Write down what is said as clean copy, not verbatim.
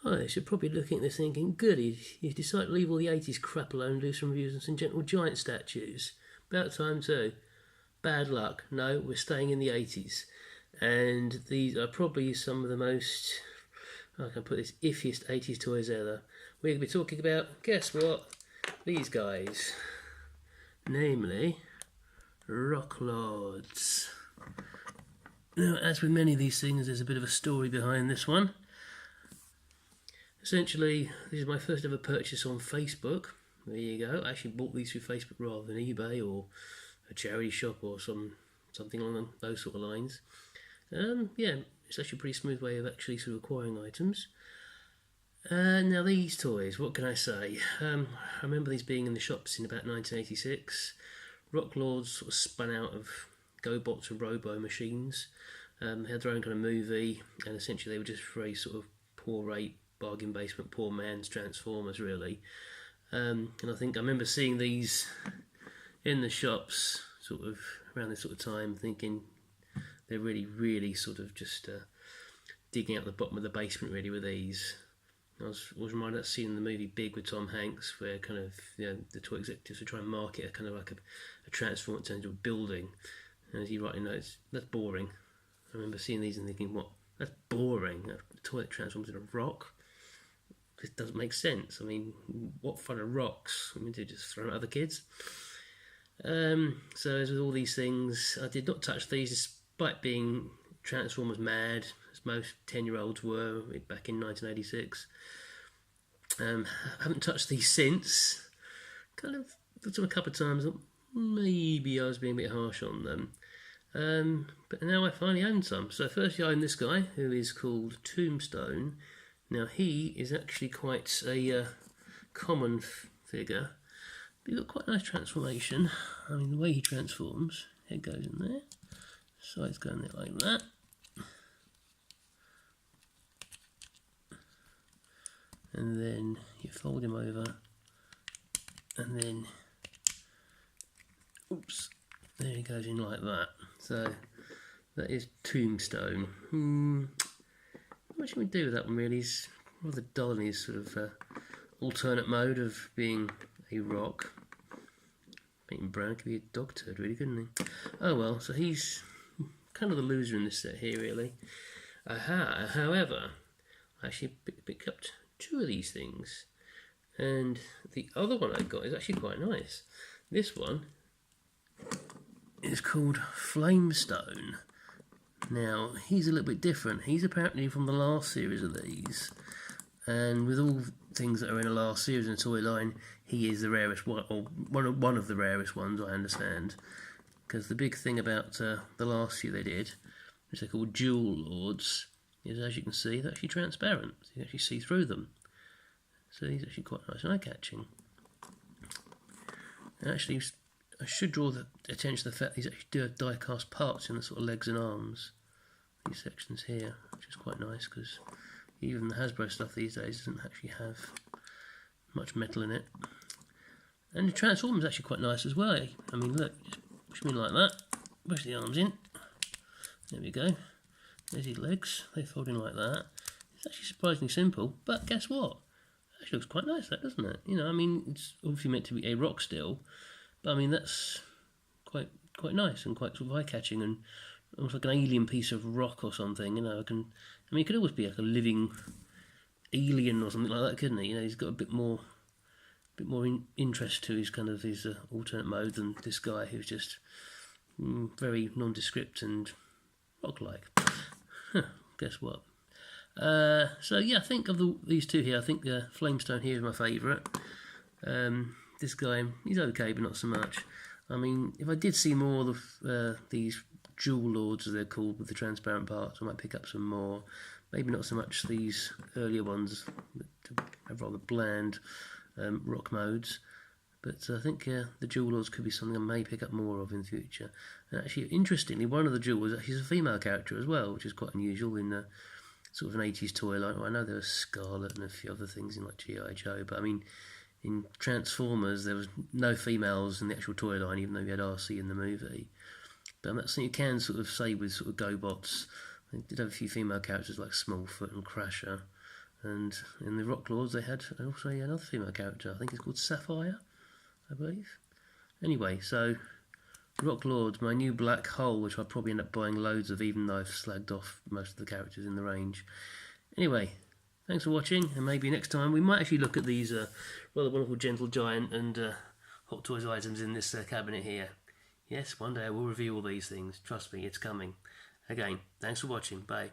Hi, so you're probably looking at this thinking, goody, you decided to leave all the 80s crap alone and do some reviews on some gentle giant statues. About time too. Bad luck. No, we're staying in the 80s. And these are probably some of the most, I can put this, iffiest 80s toys ever. We're going to be talking about, guess what? These guys. Namely, Rock Lords. Now, as with many of these things, there's a bit of a story behind this one. Essentially, this is my first ever purchase on Facebook. There you go. I actually bought these through Facebook rather than eBay or a charity shop or something along those sort of lines. Yeah, it's actually a pretty smooth way of actually sort of acquiring items. Now these toys, what can I say? I remember these being in the shops in about 1986. Rock Lords sort of spun out of GoBots and Robo machines. They had their own kind of movie, and essentially they were just very sort of poor rate, bargain basement, poor man's Transformers, really. And I think I remember seeing these in the shops sort of around this sort of time, thinking they're really sort of just digging out the bottom of the basement really with these. I was reminded of seeing the movie Big with Tom Hanks, where kind of the toy executives were trying to market a kind of like a Transformer into a building, and as you rightly know, that's boring. I remember seeing these and thinking, what? That's boring. A toy that transforms into a rock. It doesn't make sense. I mean, what fun are rocks? I mean, to just throw at other kids. So as with all these things, I did not touch these despite being Transformers mad, as most 10-year-olds were back in 1986. I haven't touched these since. Kind of thought a couple of times that maybe I was being a bit harsh on them. But now I finally own some. So first I own this guy, who is called Tombstone. Now he is actually quite a common figure, but he's got quite a nice transformation. I mean, the way he transforms, head goes in there, side's going there like that. And then you fold him over, and then, oops, there he goes in like that. So that is Tombstone. What should we do with that one really? He's rather dull in his sort of alternate mode of being a rock. Painting brown could be a dog turd really, couldn't he? Oh well, so he's kind of the loser in this set here really. However, I actually picked up two of these things, and the other one I got is actually quite nice. This one is called Flamestone. Now, he's a little bit different. He's apparently from the last series of these, and with all things that are in the last series in the toy line, he is the rarest one, or one of the rarest ones, I understand. Because the big thing about the last few they did, which they're called Jewel Lords, is, as you can see, they're actually transparent. So you can actually see through them. So he's actually quite nice and eye-catching. And actually, I should draw the attention to the fact that these actually do have die-cast parts in the sort of legs and arms. These sections here, which is quite nice because even the Hasbro stuff these days doesn't actually have much metal in it. And the transform is actually quite nice as well. I mean, look, just push them in like that, push the arms in. There we go. There's his legs. They fold in like that. It's actually surprisingly simple, but guess what? It actually looks quite nice, that, doesn't it? You know, I mean, it's obviously meant to be a rock still. But I mean, that's quite nice and quite sort of eye-catching and almost like an alien piece of rock or something. You know, it could always be like a living alien or something like that, couldn't it? You know, he's got a bit more interest to his kind of his alternate mode than this guy who's just very nondescript and rock-like. Guess what? So yeah, I think of these two here, I think Flamestone here is my favourite. This guy, he's okay, but not so much. I mean, if I did see more of these Jewel Lords, as they're called, with the transparent parts, I might pick up some more. Maybe not so much these earlier ones that have rather bland rock modes. But I think the Jewel Lords could be something I may pick up more of in the future. And actually, interestingly, one of the Jewel Lords is a female character as well, which is quite unusual in sort of an 80s toy line. Well, I know there was Scarlet and a few other things in like G.I. Joe, but I mean, in Transformers, there was no females in the actual toy line, even though we had RC in the movie. But that's something you can sort of say with sort of GoBots. They did have a few female characters like Smallfoot and Crasher. And in the Rock Lords they had also another female character, I think it's called Sapphire, I believe. Anyway, so Rock Lords, my new black hole, which I'll probably end up buying loads of even though I've slagged off most of the characters in the range. Anyway, thanks for watching, and maybe next time we might actually look at these rather wonderful Gentle Giant and Hot Toys items in this cabinet here. Yes, one day I will review all these things. Trust me, it's coming. Again, thanks for watching. Bye.